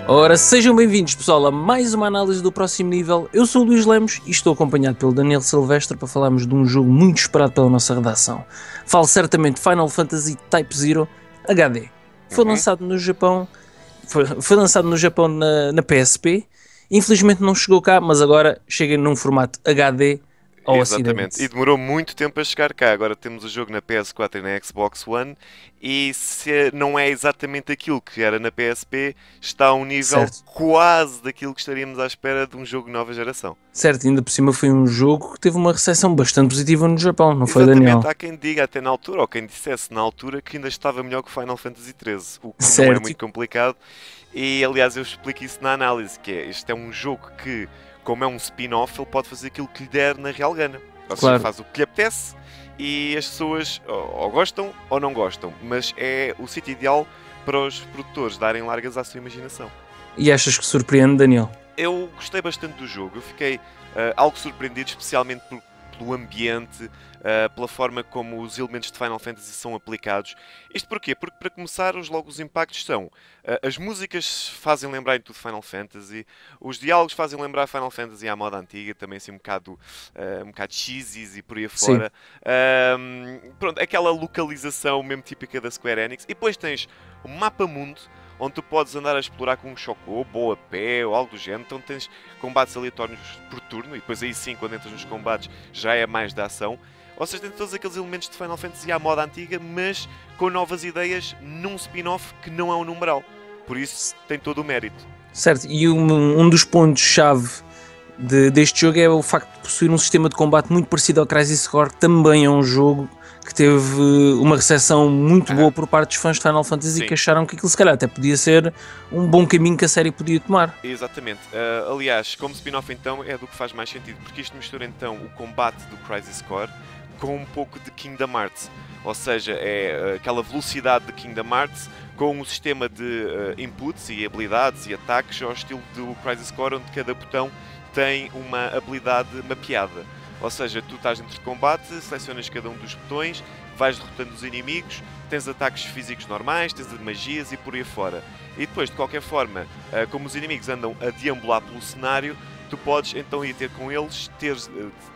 Ora, sejam bem-vindos, pessoal, a mais uma análise do próximo nível. Eu sou o Luís Lemos e estou acompanhado pelo Daniel Silvestre para falarmos de um jogo muito esperado pela nossa redação. Falo certamente de Final Fantasy Type Zero HD. Foi lançado no Japão, foi lançado no Japão na PSP. Infelizmente não chegou cá, mas agora chega num formato HD ao Exatamente, Ocidente. e demorou muito tempo a chegar cá. Agora temos o jogo na PS4 e na Xbox One, e se não é exatamente aquilo que era na PSP, está a um nível Certo. quase daquilo que estaríamos à espera de um jogo de nova geração. Certo, ainda por cima foi um jogo que teve uma recepção bastante positiva no Japão, não foi, Exatamente, Daniel? há quem diga até na altura, ou quem dissesse na altura, que ainda estava melhor que o Final Fantasy XIII, o que não é Certo. muito complicado. E aliás, eu explico isso na análise, que é, este é um jogo que, como é um spin-off, ele pode fazer aquilo que lhe der na real gana. Ou seja, Claro. faz o que lhe apetece e as pessoas ou gostam ou não gostam, mas é o sítio ideal para os produtores darem largas à sua imaginação. E achas que surpreende, Daniel? Eu gostei bastante do jogo, eu fiquei algo surpreendido, especialmente pelo ambiente, pela forma como os elementos de Final Fantasy são aplicados. Isto porquê? Porque, para começar, os impactos são as músicas fazem lembrar em tudo Final Fantasy, os diálogos fazem lembrar Final Fantasy à moda antiga, também assim um bocado cheesy e por aí Sim. fora. Pronto, aquela localização mesmo típica da Square Enix. E depois tens o mapa mundo, onde tu podes andar a explorar com um chocobo ou a pé ou algo do género. Então tens combates aleatórios por turno, e depois aí sim, quando entras nos combates, já é mais da ação. Ou seja, tem todos aqueles elementos de Final Fantasy à moda antiga, mas com novas ideias num spin-off que não é um numeral. Por isso tem todo o mérito. Certo, e um dos pontos-chave deste jogo é o facto de possuir um sistema de combate muito parecido ao Crisis Core, que também é um jogo que teve uma recepção muito boa por parte dos fãs de Final Fantasy, Sim. que acharam que aquilo se calhar até podia ser um bom caminho que a série podia tomar. Exatamente. Aliás, como spin-off então é do que faz mais sentido, porque isto mistura então o combate do Crisis Core com um pouco de Kingdom Hearts. Ou seja, é aquela velocidade de Kingdom Hearts com um sistema de inputs e habilidades e ataques ao estilo do Crisis Core, onde cada botão tem uma habilidade mapeada. Ou seja, tu estás dentro de combate, selecionas cada um dos botões, vais derrotando os inimigos, tens ataques físicos normais, tens magias e por aí fora. E depois, de qualquer forma, como os inimigos andam a deambular pelo cenário, tu podes então ir ter com eles, ter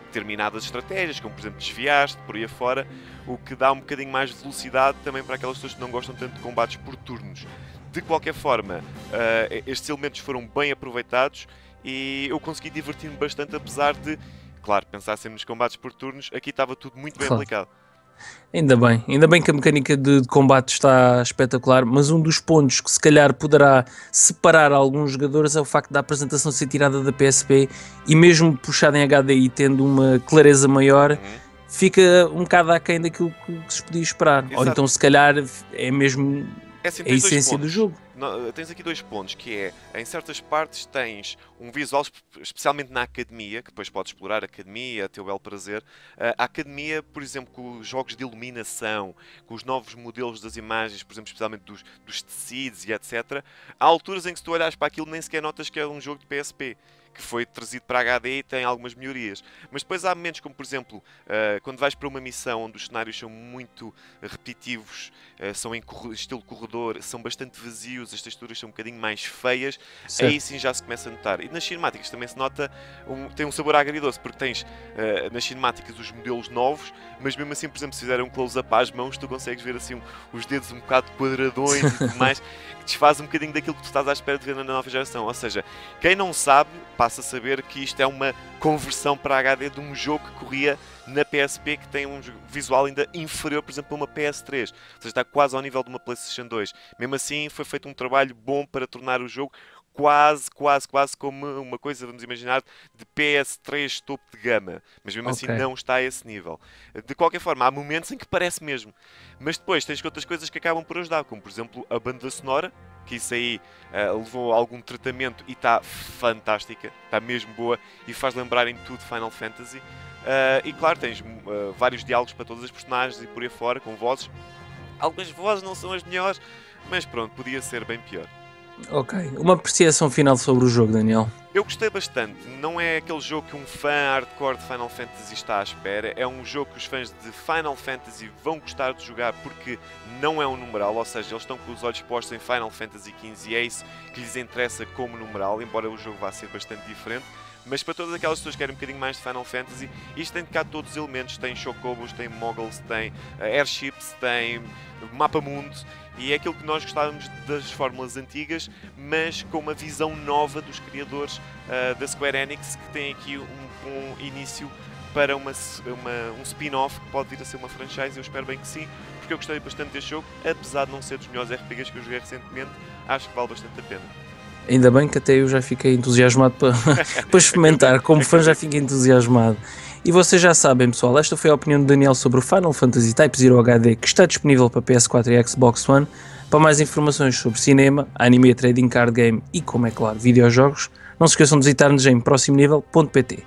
determinadas estratégias, como por exemplo desviar-te, por aí afora, o que dá um bocadinho mais de velocidade também para aquelas pessoas que não gostam tanto de combates por turnos. De qualquer forma, estes elementos foram bem aproveitados e eu consegui divertir-me bastante, apesar de, claro, pensassem nos combates por turnos, aqui estava tudo muito bem Claro. aplicado. Ainda bem que a mecânica de combate está espetacular, mas um dos pontos que se calhar poderá separar alguns jogadores é o facto da apresentação ser tirada da PSP e mesmo puxada em HDI tendo uma clareza maior, fica um bocado aquém daquilo que se podia esperar. Ou Exato. então se calhar é mesmo É assim, a tens dois essência do pontos. jogo. Tens aqui dois pontos, que é, em certas partes tens um visual, especialmente na academia, que depois podes explorar a academia a teu belo prazer. A academia, por exemplo, com os jogos de iluminação, com os novos modelos das imagens, por exemplo, especialmente dos tecidos e etc. Há alturas em que se tu olhas para aquilo nem sequer notas que é um jogo de PSP, que foi trazido para HD e tem algumas melhorias. Mas depois há momentos como, por exemplo, quando vais para uma missão onde os cenários são muito repetitivos, são em estilo corredor, são bastante vazios, as texturas são um bocadinho mais feias, Certo. aí sim já se começa a notar. E nas cinemáticas também se nota, tem um sabor agridoce, porque tens nas cinemáticas os modelos novos, mas mesmo assim, por exemplo, se fizer um close-up às mãos, tu consegues ver assim os dedos um bocado quadradões e tudo mais, que desfaz um bocadinho daquilo que tu estás à espera de ver na nova geração. Ou seja, quem não sabe, passa a saber que isto é uma conversão para HD de um jogo que corria na PSP, que tem um visual ainda inferior, por exemplo, a uma PS3. Ou seja, está quase ao nível de uma PlayStation 2. Mesmo assim, foi feito um trabalho bom para tornar o jogo quase como uma coisa, vamos imaginar, de PS3 topo de gama. Mas mesmo assim Ok. não está a esse nível. De qualquer forma, há momentos em que parece mesmo. Mas depois tens outras coisas que acabam por ajudar, como por exemplo a banda sonora, que isso aí levou a algum tratamento e está fantástica, está mesmo boa e faz lembrar em tudo Final Fantasy. E claro, tens vários diálogos para todas as personagens e por aí fora, com vozes. Algumas vozes não são as melhores, mas pronto, podia ser bem pior. Ok. Uma apreciação final sobre o jogo, Daniel. Eu gostei bastante, não é aquele jogo que um fã hardcore de Final Fantasy está à espera, é um jogo que os fãs de Final Fantasy vão gostar de jogar porque não é um numeral, ou seja, eles estão com os olhos postos em Final Fantasy XV e é isso que lhes interessa como numeral, embora o jogo vá ser bastante diferente. Mas para todas aquelas pessoas que querem um bocadinho mais de Final Fantasy, isto tem de cá todos os elementos, tem chocobos, tem moggles, tem airships, tem mapa mundo, e é aquilo que nós gostávamos das fórmulas antigas, mas com uma visão nova dos criadores da Square Enix, que tem aqui um bom início para um spin-off que pode vir a ser uma franchise. Eu espero bem que sim, porque eu gostei bastante deste jogo, apesar de não ser dos melhores RPGs que eu joguei recentemente, acho que vale bastante a pena. Ainda bem que até eu já fiquei entusiasmado para experimentar, como fã já fiquei entusiasmado. E vocês já sabem, pessoal, esta foi a opinião de Daniel sobre o Final Fantasy Type Zero HD, que está disponível para PS4 e Xbox One. Para mais informações sobre cinema, anime, trading card game e, como é claro, videojogos, não se esqueçam de visitar-nos em proximonivel.pt.